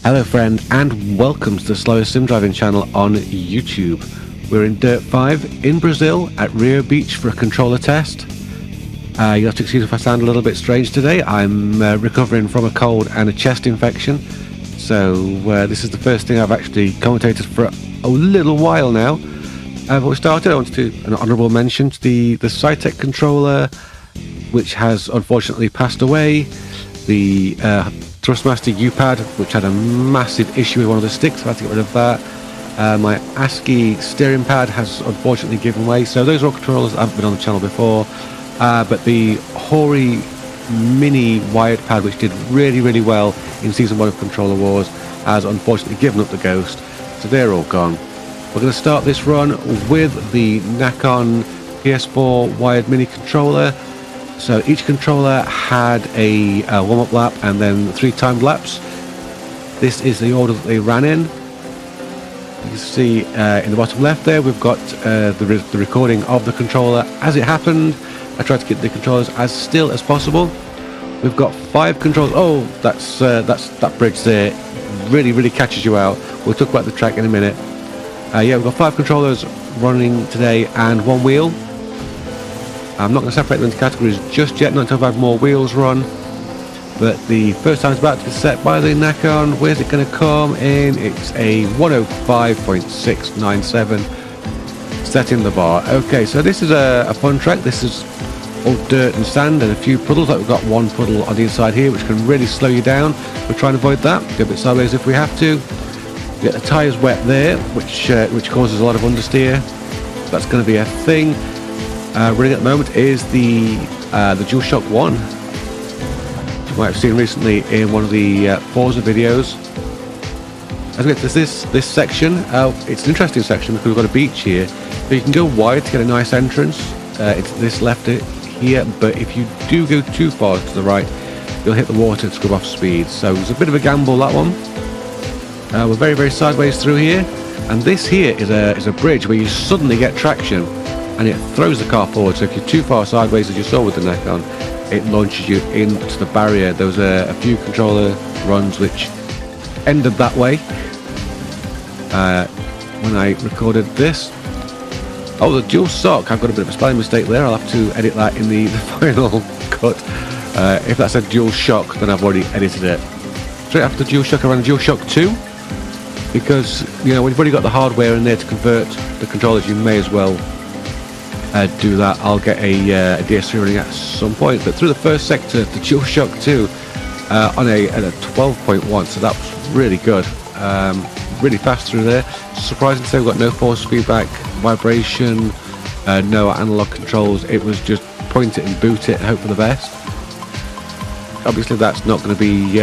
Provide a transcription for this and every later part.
Hello friend, and welcome to the slowest sim driving channel on YouTube. We're in Dirt 5 in Brazil at Rio Beach for a controller test. You'll have to excuse if I sound a little bit strange today. I'm recovering from a cold and a chest infection, so this is the first thing I've actually commentated for a little while now. Before we started, I want to do an honourable mention to the Cytec controller, which has unfortunately passed away. The Thrustmaster U-Pad, which had a massive issue with one of the sticks, I had to get rid of that. My ASCII steering pad has unfortunately given way, so those are all controllers that haven't been on the channel before. But the Hori mini wired pad, which did really well in Season 1 of Controller Wars, has unfortunately given up the ghost, so they're all gone. We're going to start this run with the Nacon PS4 wired mini controller. So each controller had a warm-up lap and then 3 timed laps. This is the order that they ran in. You can see in the bottom left there we've got the recording of the controller as it happened. I tried to keep the controllers as still as possible. We've got 5 controllers. Oh, that's that bridge there really catches you out. We'll talk about the track in a minute. Yeah, we've got 5 controllers running today and 1 wheel. I'm not going to separate them into categories just yet, not until I've had more wheels run. But the first time it's about to be set by the Nacon. Where's it going to come in? It's a 105.697 set in the bar. Okay, so this is a fun track. This is all dirt and sand and a few puddles. Like we've got 1 puddle on the inside here, which can really slow you down. We'll try and avoid that. Go a bit sideways if we have to. Get the tyres wet there, which causes a lot of understeer. That's going to be a thing. Running at the moment is the DualShock 1. You might have seen recently in one of the Forza videos. As we get to this section, it's an interesting section because we've got a beach here. So you can go wide to get a nice entrance. It's this left here, but if you do go too far to the right, you'll hit the water and scrub off speed. So it's a bit of a gamble, that one. We're very sideways through here, and this here is a bridge where you suddenly get traction and it throws the car forward. So if you're too far sideways, as you saw with the Nacon, it launches you into the barrier. There was a few controller runs which ended that way when I recorded this. Oh, the DualShock, I've got a bit of a spelling mistake there. I'll have to edit that in the final cut. If that said DualShock, then I've already edited it. Straight after DualShock, I ran DualShock2, because you know when you've already got the hardware in there to convert the controllers, you may as well do that. I'll get a DS3 running at some point, but through the first sector, the DualShock2 on a 12.1, so that was really good. Really fast through there. Surprising to say we've got no force feedback, vibration, no analog controls. It was just point it and boot it and hope for the best. Obviously that's not going to be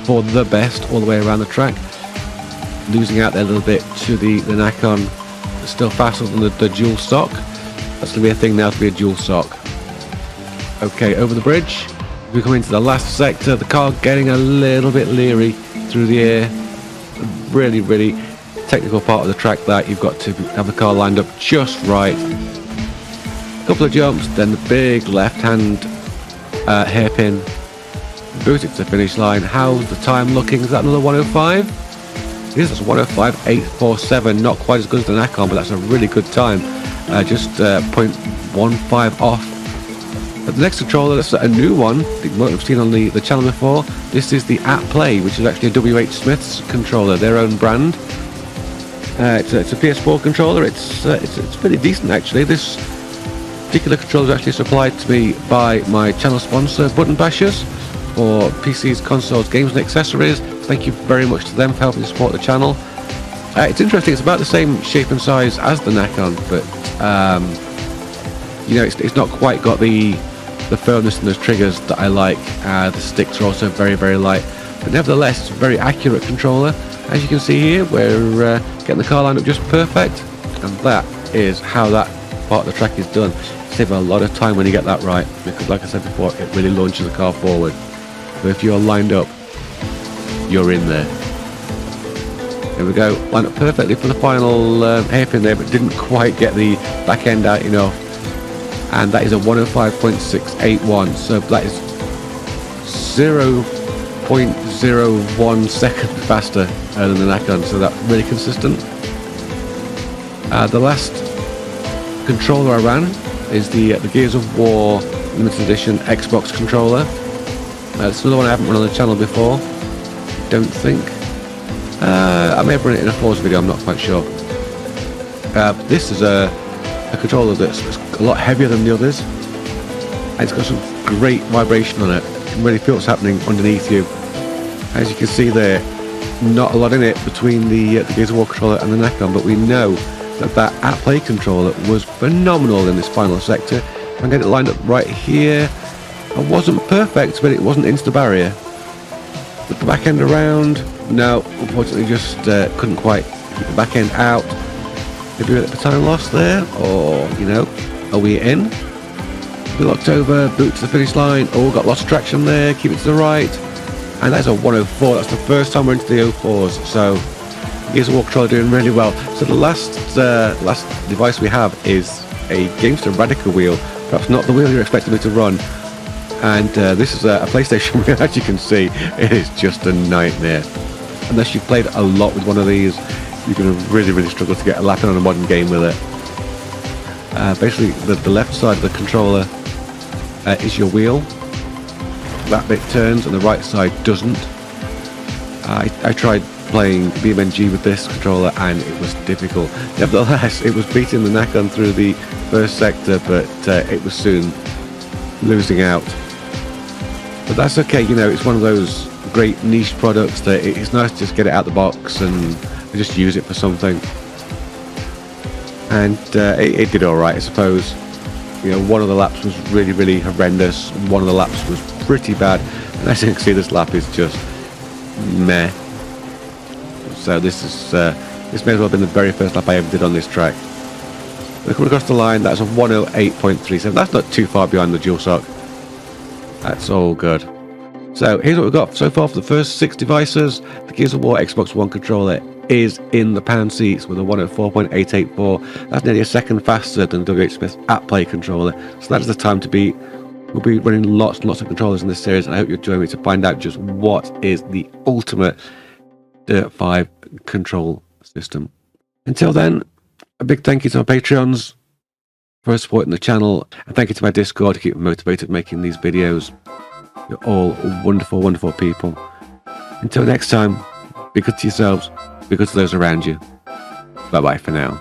for the best all the way around the track. Losing out there a little bit to the Nacon. Still faster than the DualShock. That's going to be a thing now to be a DualShock. Okay, over the bridge. We come into the last sector. The car getting a little bit leery through the air. Really technical part of the track that you've got to have the car lined up just right. A couple of jumps, then the big left-hand hairpin. Boot it to the finish line. How's the time looking? Is that another 105? This is 105.847, not quite as good as the Nacon, but that's a really good time. Just 0.15 off. But the next controller, that's a new one that you might have seen on the channel before. This is the AtPlay, which is actually a WH Smith's controller, their own brand. It's a PS4 controller. It's pretty decent actually. This particular controller is actually supplied to me by my channel sponsor, Button Bashers, for PCs, consoles, games and accessories. Thank you very much to them for helping support the channel. It's interesting, it's about the same shape and size as the Nacon, but you know, it's not quite got the firmness in those triggers that I like. The sticks are also very light, but nevertheless it's a very accurate controller. As you can see here, we're getting the car lined up just perfect, and that is how that part of the track is done. Save a lot of time when you get that right, because like I said before, it really launches the car forward. So if you're lined up, you're in there. There we go, lined up perfectly for the final hairpin there, but didn't quite get the back end out enough. And that is a 105.681, so that is 0 0.01 second faster than the Nacon, so that's really consistent. The last controller I ran is the Gears of War limited edition Xbox controller. It's another one I haven't run on the channel before, don't think. I may have run it in a Forza video, I'm not quite sure. This is a controller that's a lot heavier than the others, and it's got some great vibration on it. You can really feel what's happening underneath you. As you can see there, not a lot in it between the Gears of War controller and the Nacon, but we know that at-play controller was phenomenal in this final sector. If I can get it lined up right here, I wasn't perfect, but it wasn't insta-barrier. Put the back end around, no, unfortunately just couldn't quite keep the back end out. Maybe a bit of time lost there, or, you know, are we in? We locked over, boot to the finish line, oh, got lost traction there, keep it to the right. And that's a 104, that's the first time we're into the 04s, so Gears of War controller doing really well. So the last device we have is a Gamester Radica wheel, perhaps not the wheel you're expecting me to run. And this is a PlayStation wheel, as you can see, it is just a nightmare. Unless you've played a lot with one of these, you're going to really struggle to get a lap in on a modern game with it. Basically, the left side of the controller is your wheel. That bit turns and the right side doesn't. I tried playing BeamNG with this controller and it was difficult. Nevertheless, it was beating the Nacon through the first sector, but it was soon losing out. But that's okay, you know, it's one of those great niche products that it's nice to just get it out the box and just use it for something. And it did alright, I suppose. You know, one of the laps was really horrendous, one of the laps was pretty bad, and as you can see, this lap is just meh. So this may as well have been the very first lap I ever did on this track. Looking across the line, that's a 108.37. That's not too far behind the DualShock. That's all good. So here's what we've got so far for the first 6 devices. The Gears of War Xbox One controller is in the pound seats with a 104.884. That's nearly a second faster than WH Smith's at-play controller. So that is the time to be. We'll be running lots and lots of controllers in this series, and I hope you'll join me to find out just what is the ultimate Dirt 5 control system. Until then, a big thank you to my Patreons for supporting the channel, and thank you to my Discord to keep me motivated making these videos. You're all wonderful people. Until next time, be good to yourselves, be good to those around you. Bye bye for now.